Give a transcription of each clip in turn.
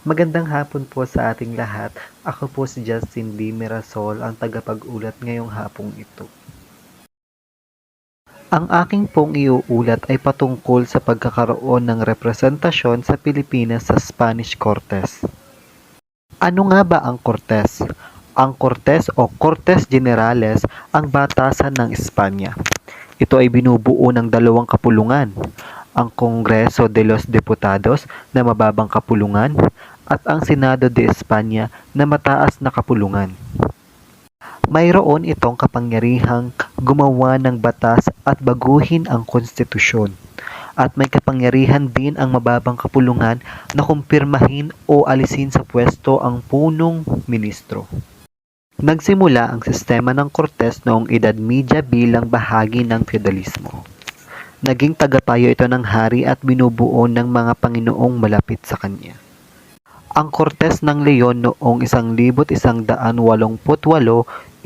Magandang hapon po sa ating lahat. Ako po si Justin D. Mirasol, ang tagapag-ulat ngayong hapong ito. Ang aking pong iuulat ay patungkol sa pagkakaroon ng representasyon sa Pilipinas sa Spanish Cortes. Ano nga ba ang Cortes? Ang Cortes o Cortes Generales ang batasan ng Espanya. Ito ay binubuo ng dalawang kapulungan, ang Kongreso de los Diputados na mababang kapulungan at ang Senado de España na mataas na kapulungan. Mayroon itong kapangyarihang gumawa ng batas at baguhin ang konstitusyon. At may kapangyarihan din ang mababang kapulungan na kumpirmahin o alisin sa pwesto ang punong ministro. Nagsimula ang sistema ng Cortes noong Edad Media bilang bahagi ng feudalismo. Naging tagapayo ito ng hari at binubuo ng mga Panginoong malapit sa kanya. Ang Cortes ng Leon noong 1188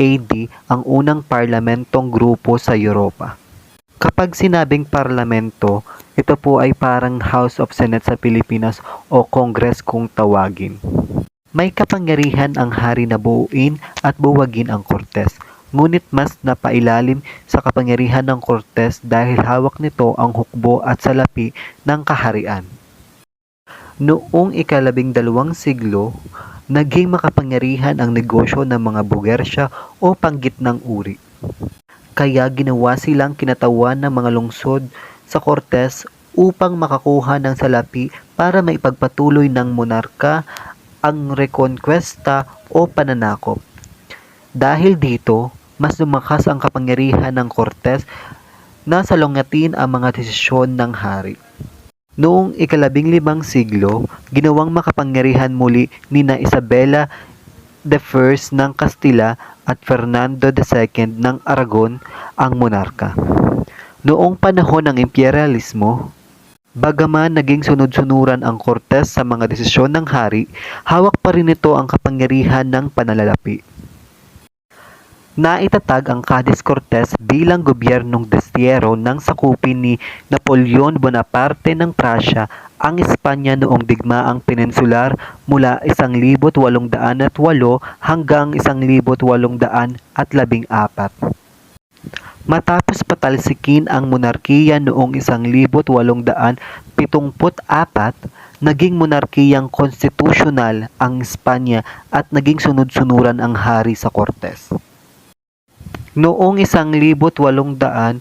AD ang unang parlamentong grupo sa Europa. Kapag sinabing parlamento, ito po ay parang House of Senate sa Pilipinas o Congress kung tawagin. May kapangyarihan ang hari na buuin at buwagin ang Cortes, ngunit mas napailalim sa kapangyarihan ng Cortes dahil hawak nito ang hukbo at salapi ng kaharian. Noong ika-12 siglo, naging makapangyarihan ang negosyo ng mga bugersya o panggitnang uri. Kaya ginawa silang kinatawan ng mga lungsod sa Cortes upang makakuha ng salapi para maipagpatuloy ng monarka ang reconquesta o pananakop. Dahil dito, mas lumakas ang kapangyarihan ng Cortes na salungatin ang mga desisyon ng hari. Noong ika-15 siglo, ginawang makapangyarihan muli nina Isabela I ng Kastila at Fernando II ng Aragon ang monarka. Noong panahon ng imperialismo, bagaman naging sunod-sunuran ang Cortes sa mga desisyon ng hari, hawak pa rin ito ang kapangyarihan ng pananalapi. Naitatag ang Cádiz Cortes bilang gobyernong destiyero nang sakupin ni Napoleon Bonaparte ng Prussia ang Espanya noong digmaang peninsular mula 1808 hanggang 1814. Matapos patalsikin ang monarkiya noong 1874, naging monarkiyang konstitusyonal ang Espanya at naging sunod-sunuran ang hari sa Cortes. Noong 1810,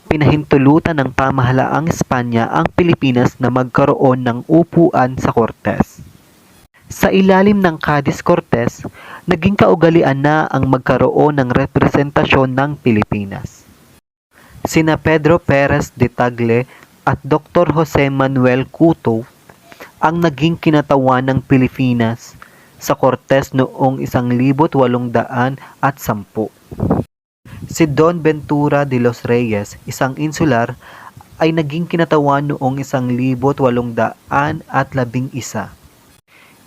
pinahintulutan ng pamahalaang Espanya ang Pilipinas na magkaroon ng upuan sa Cortes. Sa ilalim ng Cádiz Cortes, naging kaugalian na ang magkaroon ng representasyon ng Pilipinas. Sina Pedro Perez de Tagle at Dr. Jose Manuel Couto ang naging kinatawan ng Pilipinas sa Cortes noong 1810. Si Don Ventura de los Reyes, isang insular, ay naging kinatawan noong 1811.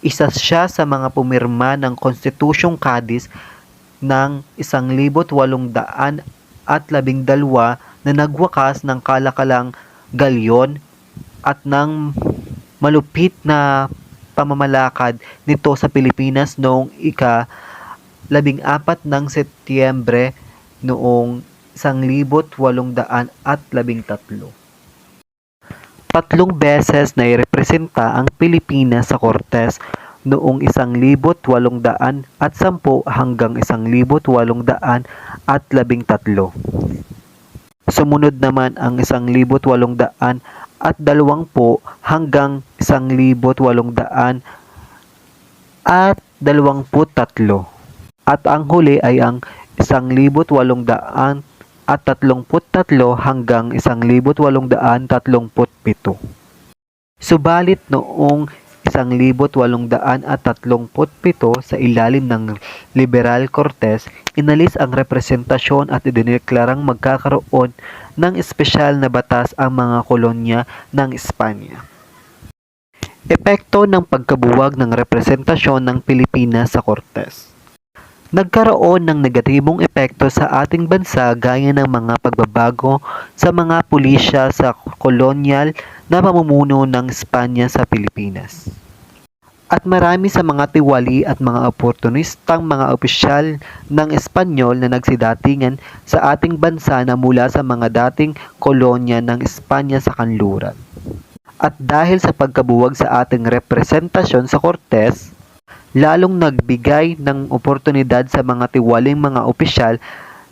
Isa siya sa mga pumirma ng Konstitusyong Cádiz ng 1812 na nagwakas ng kalakalang galyon at ng malupit na pamamalakad nito sa Pilipinas noong ika-14 ng Setyembre noong 1813. 3 beses na irepresenta ang Pilipinas sa Cortes noong 1810 hanggang 1813. Sumunod naman ang 1820 hanggang 1823. At ang huli ay ang 1833 hanggang 1837. Subalit noong 1837 sa ilalim ng Liberal Cortes, inalis ang representasyon at idineklarang magkakaroon ng espesyal na batas ang mga kolonya ng Espanya. Epekto ng pagkabuwag ng representasyon ng Pilipinas sa Cortes. Nagkaroon ng negatibong epekto sa ating bansa gaya ng mga pagbabago sa mga pulisya sa kolonyal na pamumuno ng Espanya sa Pilipinas. At marami sa mga tiwali at mga oportunistang mga opisyal ng Espanyol na nagsidatingan sa ating bansa na mula sa mga dating kolonya ng Espanya sa kanluran. At dahil sa pagkabuwag sa ating representasyon sa Cortes, lalong nagbigay ng oportunidad sa mga tiwaling mga opisyal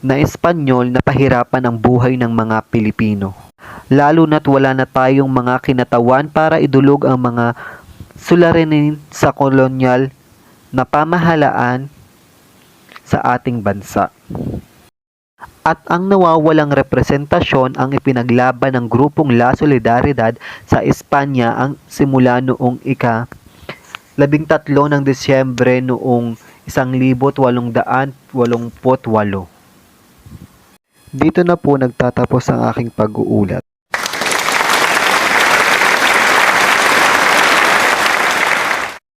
na Espanyol na pahirapan ang buhay ng mga Pilipino. Lalo na't wala na tayong mga kinatawan para idulog ang mga suliranin sa kolonyal na pamahalaan sa ating bansa. At ang nawawalang representasyon ang ipinaglaban ng grupong La Solidaridad sa Espanya ang simula noong ika-13 ng Disyembre noong 1888. Dito na po nagtatapos ang aking pag-uulat.